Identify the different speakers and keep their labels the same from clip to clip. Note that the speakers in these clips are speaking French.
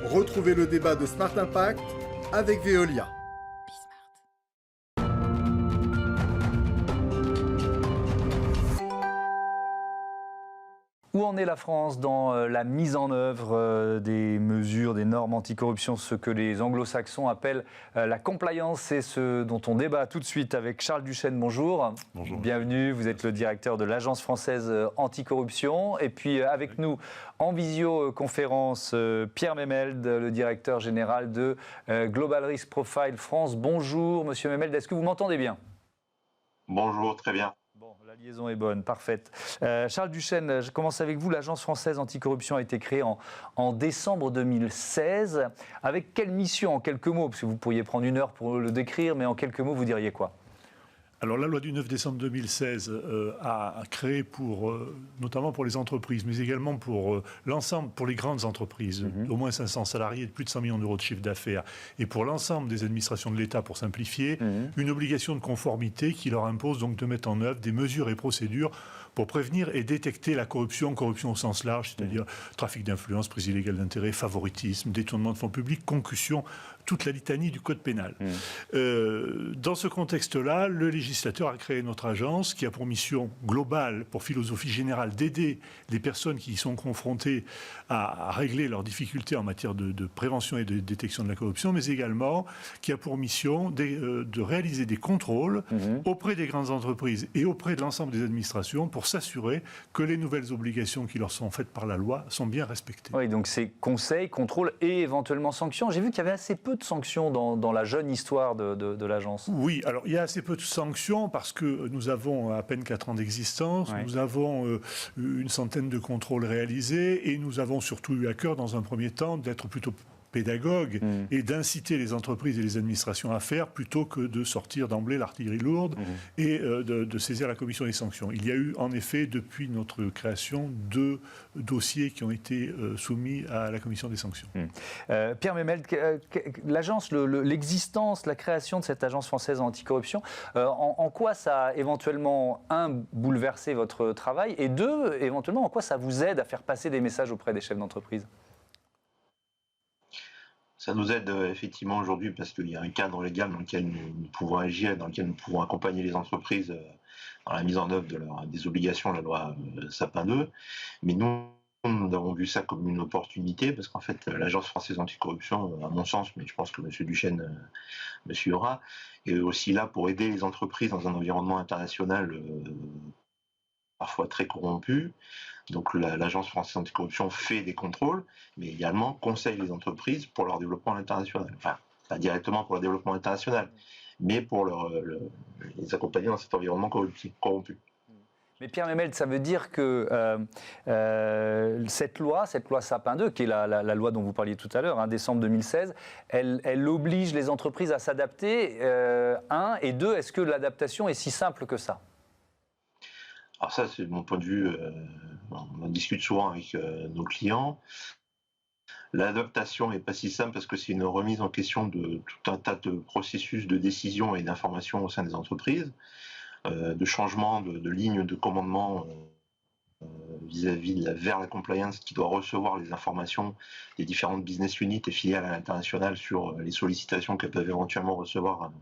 Speaker 1: Retrouvez le débat de Smart Impact avec Veolia.
Speaker 2: Où en est la France dans la mise en œuvre des mesures, des normes anticorruption, ce que les anglo-saxons appellent la compliance? C'est ce dont on débat tout de suite avec Charles Duchesne. Bonjour.
Speaker 3: Bonjour.
Speaker 2: Bienvenue, vous êtes le directeur de l'Agence française anticorruption. Et puis avec nous en visioconférence, Pierre Memelde, le directeur général de Global Risk Profile France. Bonjour Monsieur Memelde, est-ce que vous m'entendez bien?
Speaker 4: Bonjour, très bien.
Speaker 2: Bon, la liaison est bonne, parfaite. Charles Duchesne, je commence avec vous. L'Agence française anticorruption a été créée en décembre 2016. Avec quelle mission, en quelques mots? Parce que vous pourriez prendre une heure pour le décrire, mais en quelques mots, vous diriez quoi?
Speaker 3: Alors la loi du 9 décembre 2016 a créé notamment pour les entreprises, mais également pour l'ensemble, pour les grandes entreprises, au moins 500 salariés, de plus de 100 millions d'euros de chiffre d'affaires, et pour l'ensemble des administrations de l'État, pour simplifier, une obligation de conformité qui leur impose donc de mettre en œuvre des mesures et procédures pour prévenir et détecter la corruption au sens large, c'est-à-dire trafic d'influence, prise illégale d'intérêt, favoritisme, détournement de fonds publics, concussion, toute la litanie du code pénal. Dans ce contexte-là, le législateur a créé notre agence qui a pour mission globale, pour philosophie générale, d'aider les personnes qui y sont confrontées à régler leurs difficultés en matière de prévention et de détection de la corruption, mais également qui a pour mission de réaliser des contrôles auprès des grandes entreprises et auprès de l'ensemble des administrations pour s'assurer que les nouvelles obligations qui leur sont faites par la loi sont bien respectées.
Speaker 2: Oui, donc c'est conseil, contrôle et éventuellement sanctions. J'ai vu qu'il y avait assez peu de sanctions dans la jeune histoire de l'agence.
Speaker 3: Oui, alors il y a assez peu de sanctions parce que nous avons à peine 4 ans d'existence, nous avons une centaine de contrôles réalisés et nous avons surtout eu à cœur dans un premier temps d'être plutôt pédagogue et d'inciter les entreprises et les administrations à faire plutôt que de sortir d'emblée l'artillerie lourde et de saisir la commission des sanctions. Il y a eu en effet depuis notre création 2 dossiers qui ont été soumis à la commission des sanctions.
Speaker 2: Pierre Memelde, l'agence, l'existence, la création de cette agence française anticorruption, en quoi ça a éventuellement, bouleversé votre travail et 2, éventuellement, en quoi ça vous aide à faire passer des messages auprès des chefs d'entreprise?
Speaker 4: Ça nous aide effectivement aujourd'hui parce qu'il y a un cadre légal dans lequel nous pouvons agir, dans lequel nous pouvons accompagner les entreprises dans la mise en œuvre des obligations de la loi Sapin 2. Mais nous avons vu ça comme une opportunité parce qu'en fait, l'Agence française anticorruption, à mon sens, mais je pense que M. Duchesne me suivra, est aussi là pour aider les entreprises dans un environnement international parfois très corrompu. Donc l'Agence française anticorruption fait des contrôles, mais également conseille les entreprises pour leur développement international. Enfin, pas directement pour leur développement international, mais pour les accompagner dans cet environnement corrompu.
Speaker 2: Mais Pierre Memelde, ça veut dire que cette loi Sapin 2, qui est la loi dont vous parliez tout à l'heure, décembre 2016, elle oblige les entreprises à s'adapter, et 2, est-ce que l'adaptation est si simple que ça?
Speaker 4: Alors ça, c'est mon point de vue, on en discute souvent avec nos clients. L'adaptation n'est pas si simple parce que c'est une remise en question de tout un tas de processus de décision et d'information au sein des entreprises, de changement de ligne de commandement vis-à-vis vers la compliance qui doit recevoir les informations des différentes business units et filiales à l'international sur les sollicitations qu'elles peuvent éventuellement recevoir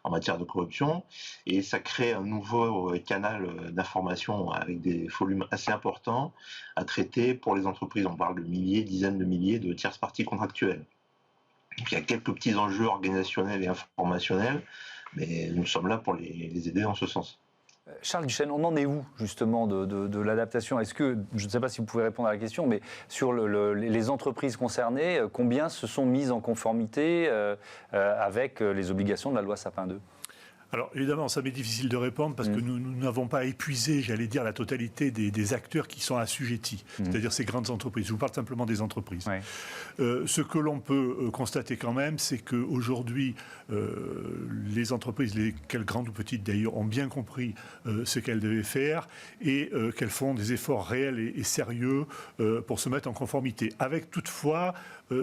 Speaker 4: en matière de corruption, et ça crée un nouveau canal d'information avec des volumes assez importants à traiter pour les entreprises. On parle de milliers, dizaines de milliers de tierces parties contractuelles. Donc, il y a quelques petits enjeux organisationnels et informationnels, mais nous sommes là pour les aider dans ce sens.
Speaker 2: Charles Duchesne, on en est où justement de l'adaptation? Est-ce que, je ne sais pas si vous pouvez répondre à la question, mais sur les entreprises concernées, combien se sont mises en conformité avec les obligations de la loi Sapin 2?
Speaker 3: Alors évidemment, ça m'est difficile de répondre parce que nous n'avons pas épuisé, j'allais dire, la totalité des acteurs qui sont assujettis, c'est-à-dire ces grandes entreprises. Je vous parle simplement des entreprises. Ce que l'on peut constater quand même, c'est qu'aujourd'hui, les entreprises, lesquelles grandes ou petites d'ailleurs, ont bien compris ce qu'elles devaient faire et qu'elles font des efforts réels et sérieux pour se mettre en conformité. Avec toutefois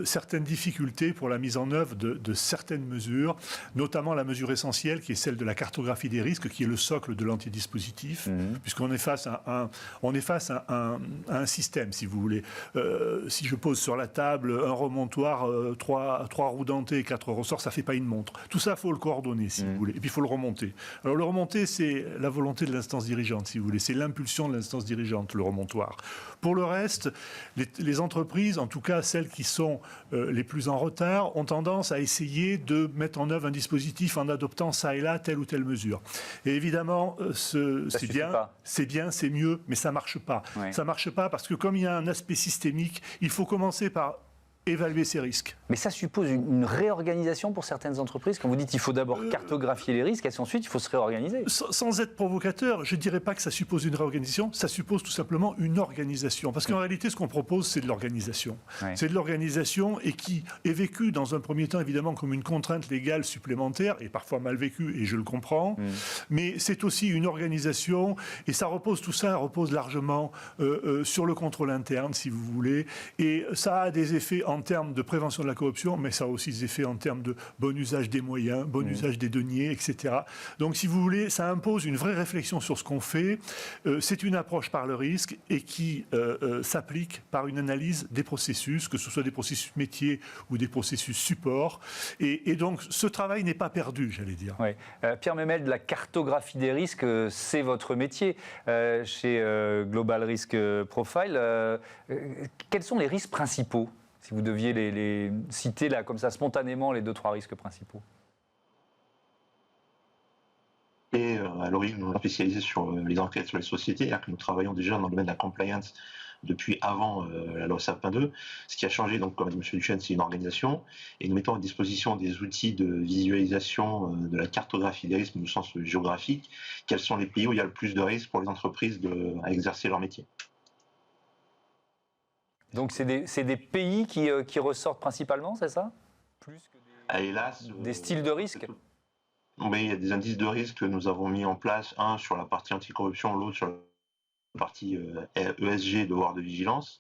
Speaker 3: certaines difficultés pour la mise en œuvre de certaines mesures, notamment la mesure essentielle qui est celle de de la cartographie des risques, qui est le socle de l'antidispositif, puisqu'on est face à un système, si vous voulez. Si je pose sur la table un remontoir, trois roues dentées et 4 ressorts, ça ne fait pas une montre. Tout ça, il faut le coordonner, si vous voulez. Et puis, il faut le remonter. Alors, le remonter, c'est la volonté de l'instance dirigeante, si vous voulez. C'est l'impulsion de l'instance dirigeante, le remontoir. Pour le reste, les entreprises, en tout cas celles qui sont les plus en retard, ont tendance à essayer de mettre en œuvre un dispositif en adoptant ça et là telle ou telle mesure. Et évidemment, c'est bien, c'est mieux, mais ça ne marche pas.
Speaker 2: Ouais.
Speaker 3: Ça ne marche pas parce que comme il y a un aspect systémique, il faut commencer par évaluer ces risques.
Speaker 2: Mais ça suppose une réorganisation pour certaines entreprises. Quand vous dites qu'il faut d'abord cartographier les risques, et ensuite il faut se réorganiser.
Speaker 3: Sans être provocateur, je ne dirais pas que ça suppose une réorganisation, ça suppose tout simplement une organisation. Parce qu'en réalité, ce qu'on propose, c'est de l'organisation.
Speaker 2: Ouais.
Speaker 3: C'est de l'organisation et qui est vécue dans un premier temps, évidemment, comme une contrainte légale supplémentaire, et parfois mal vécue, et je le comprends. Mais c'est aussi une organisation, et tout ça repose largement sur le contrôle interne, si vous voulez. Et ça a des effets en termes de prévention de la corruption, mais ça a aussi des effets en termes de bon usage des moyens, bon usage des deniers, etc. Donc, si vous voulez, ça impose une vraie réflexion sur ce qu'on fait. C'est une approche par le risque et qui s'applique par une analyse des processus, que ce soit des processus métiers ou des processus support. Et donc, ce travail n'est pas perdu, j'allais dire.
Speaker 2: Ouais. Pierre Memel, de la cartographie des risques, c'est votre métier chez Global Risk Profile. Quels sont les risques principaux ? Si vous deviez les citer là, comme ça, spontanément, les 2-3 risques principaux.
Speaker 4: Et à l'origine, nous sommes spécialisés sur les enquêtes sur les sociétés, c'est-à-dire que nous travaillons déjà dans le domaine de la compliance depuis avant la loi Sapin 2. Ce qui a changé, donc, comme a dit M. Duchesne, c'est une organisation, et nous mettons à disposition des outils de visualisation de la cartographie des risques au sens géographique. Quels sont les pays où il y a le plus de risques pour les entreprises à exercer leur métier?
Speaker 2: Donc c'est des pays qui ressortent principalement, c'est ça? Plus que
Speaker 4: hélas,
Speaker 2: des styles de risque?
Speaker 4: Oui, il y a des indices de risque que nous avons mis en place, un sur la partie anticorruption, l'autre sur la partie ESG, devoir de vigilance.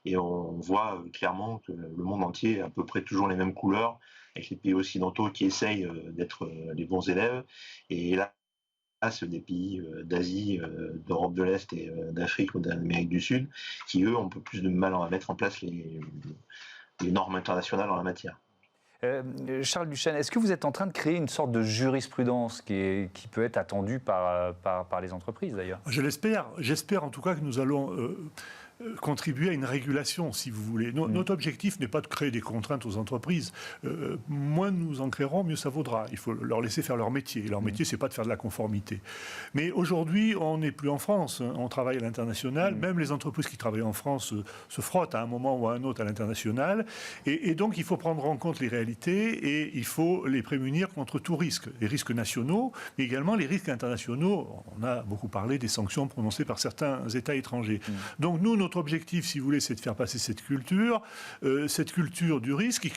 Speaker 4: Et on voit clairement que le monde entier a à peu près toujours les mêmes couleurs, avec les pays occidentaux qui essayent d'être les bons élèves. Et là, c'est des pays d'Asie, d'Europe de l'Est et d'Afrique ou d'Amérique du Sud, qui, eux, ont un peu plus de mal à mettre en place les normes internationales en la matière.
Speaker 2: Charles Duchesne, est-ce que vous êtes en train de créer une sorte de jurisprudence qui peut être attendue par les entreprises, d'ailleurs?
Speaker 3: Je l'espère. J'espère en tout cas que nous allons contribuer à une régulation, si vous voulez. Notre objectif n'est pas de créer des contraintes aux entreprises. Moins nous en créerons, mieux ça vaudra. Il faut leur laisser faire leur métier. Leur métier, c'est pas de faire de la conformité. Mais aujourd'hui, on n'est plus en France. On travaille à l'international. Même les entreprises qui travaillent en France se frottent à un moment ou à un autre à l'international. Et donc, il faut prendre en compte les réalités et il faut les prémunir contre tout risque. Les risques nationaux, mais également les risques internationaux. On a beaucoup parlé des sanctions prononcées par certains États étrangers. Donc, notre objectif, si vous voulez, c'est de faire passer cette culture du risque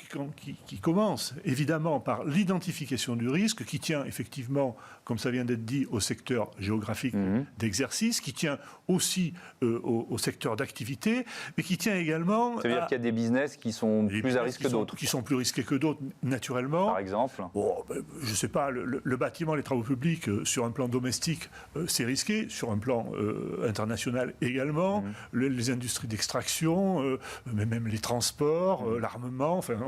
Speaker 3: qui commence évidemment par l'identification du risque, qui tient effectivement, comme ça vient d'être dit, au secteur géographique d'exercice, qui tient aussi au secteur d'activité, mais qui tient également...
Speaker 2: Ça veut dire qu'il y a des business qui sont plus à risque que d'autres.
Speaker 3: Qui sont plus risqués que d'autres, naturellement.
Speaker 2: Par exemple?
Speaker 3: Bon, je ne sais pas, le bâtiment, les travaux publics, sur un plan domestique, c'est risqué, sur un plan international également. Les industries d'extraction, mais même les transports, l'armement, enfin,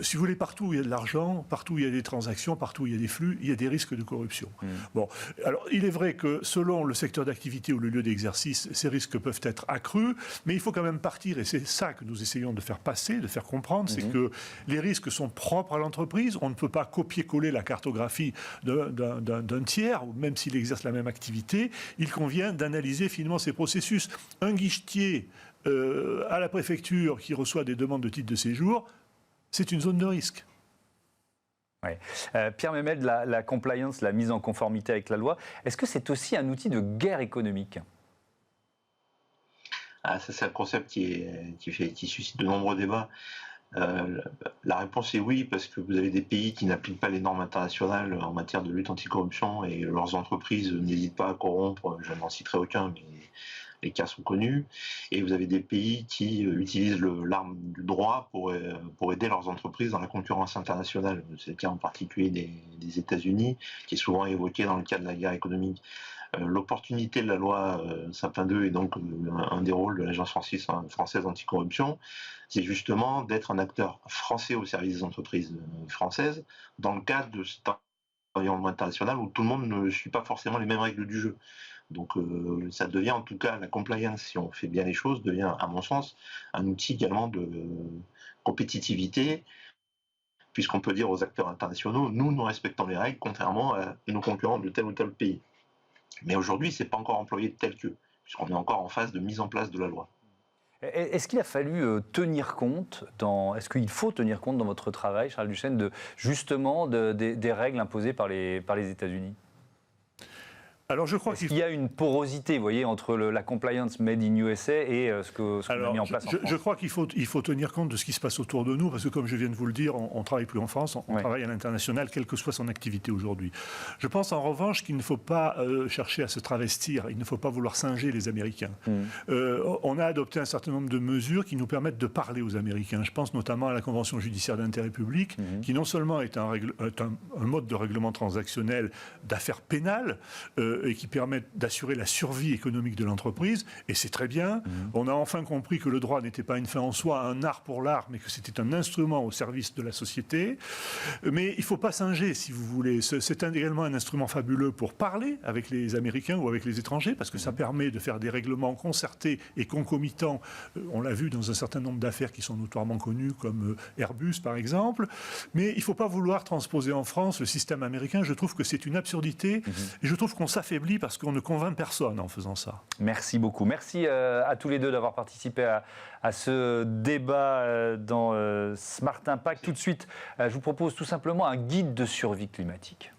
Speaker 3: si vous voulez, partout où il y a de l'argent, partout où il y a des transactions, partout où il y a des flux, il y a des risques de corruption. Bon, alors il est vrai que selon le secteur d'activité ou le lieu d'exercice, ces risques peuvent être accrus, mais il faut quand même partir, et c'est ça que nous essayons de faire passer, de faire comprendre, c'est que les risques sont propres à l'entreprise, on ne peut pas copier-coller la cartographie d'un tiers, même s'il exerce la même activité, il convient d'analyser finement ces processus. Un guichetier à la préfecture qui reçoit des demandes de titre de séjour, c'est une zone de risque.
Speaker 2: Ouais. Pierre Memel, de la compliance, la mise en conformité avec la loi, est-ce que c'est aussi un outil de guerre économique?
Speaker 4: Ça, c'est un concept qui suscite de nombreux débats. La réponse est oui, parce que vous avez des pays qui n'appliquent pas les normes internationales en matière de lutte anticorruption et leurs entreprises n'hésitent pas à corrompre, je n'en citerai aucun, mais les cas sont connus, et vous avez des pays qui utilisent l'arme du droit pour aider leurs entreprises dans la concurrence internationale. C'est le cas en particulier des États-Unis, qui est souvent évoqué dans le cadre de la guerre économique. L'opportunité de la loi Sapin 2 et donc un des rôles de l'Agence française anticorruption, c'est justement d'être un acteur français au service des entreprises françaises dans le cadre de cet environnement international où tout le monde ne suit pas forcément les mêmes règles du jeu. Donc ça devient en tout cas, la compliance, si on fait bien les choses, devient à mon sens un outil également de compétitivité, puisqu'on peut dire aux acteurs internationaux, nous respectons les règles contrairement à nos concurrents de tel ou tel pays. Mais aujourd'hui, ce n'est pas encore employé tel que, puisqu'on est encore en phase de mise en place de la loi.
Speaker 2: Est-ce qu'il a fallu tenir compte, est-ce qu'il faut tenir compte dans votre travail, Charles Duchesne, justement des règles imposées par les États-Unis ?
Speaker 3: Alors je crois
Speaker 2: qu'il y a une porosité, vous voyez, entre la compliance made in USA et ce qu'on a mis en place en France.
Speaker 3: Je crois qu'il faut tenir compte de ce qui se passe autour de nous, parce que comme je viens de vous le dire, on ne travaille plus en France, on travaille à l'international, quelle que soit son activité aujourd'hui. Je pense en revanche qu'il ne faut pas chercher à se travestir, il ne faut pas vouloir singer les Américains. On a adopté un certain nombre de mesures qui nous permettent de parler aux Américains. Je pense notamment à la Convention judiciaire d'intérêt public, qui non seulement est un mode de règlement transactionnel d'affaires pénales, et qui permettent d'assurer la survie économique de l'entreprise, et c'est très bien. On a enfin compris que le droit n'était pas une fin en soi, un art pour l'art, mais que c'était un instrument au service de la société. Mais il ne faut pas singer, si vous voulez. C'est également un instrument fabuleux pour parler avec les Américains ou avec les étrangers, parce que ça permet de faire des règlements concertés et concomitants. On l'a vu dans un certain nombre d'affaires qui sont notoirement connues, comme Airbus, par exemple. Mais il ne faut pas vouloir transposer en France le système américain. Je trouve que c'est une absurdité, et je trouve qu'on s'affaiblit parce qu'on ne convainc personne en faisant ça.
Speaker 2: Merci beaucoup. Merci à tous les deux d'avoir participé à ce débat dans Smart Impact. Tout de suite, je vous propose tout simplement un guide de survie climatique.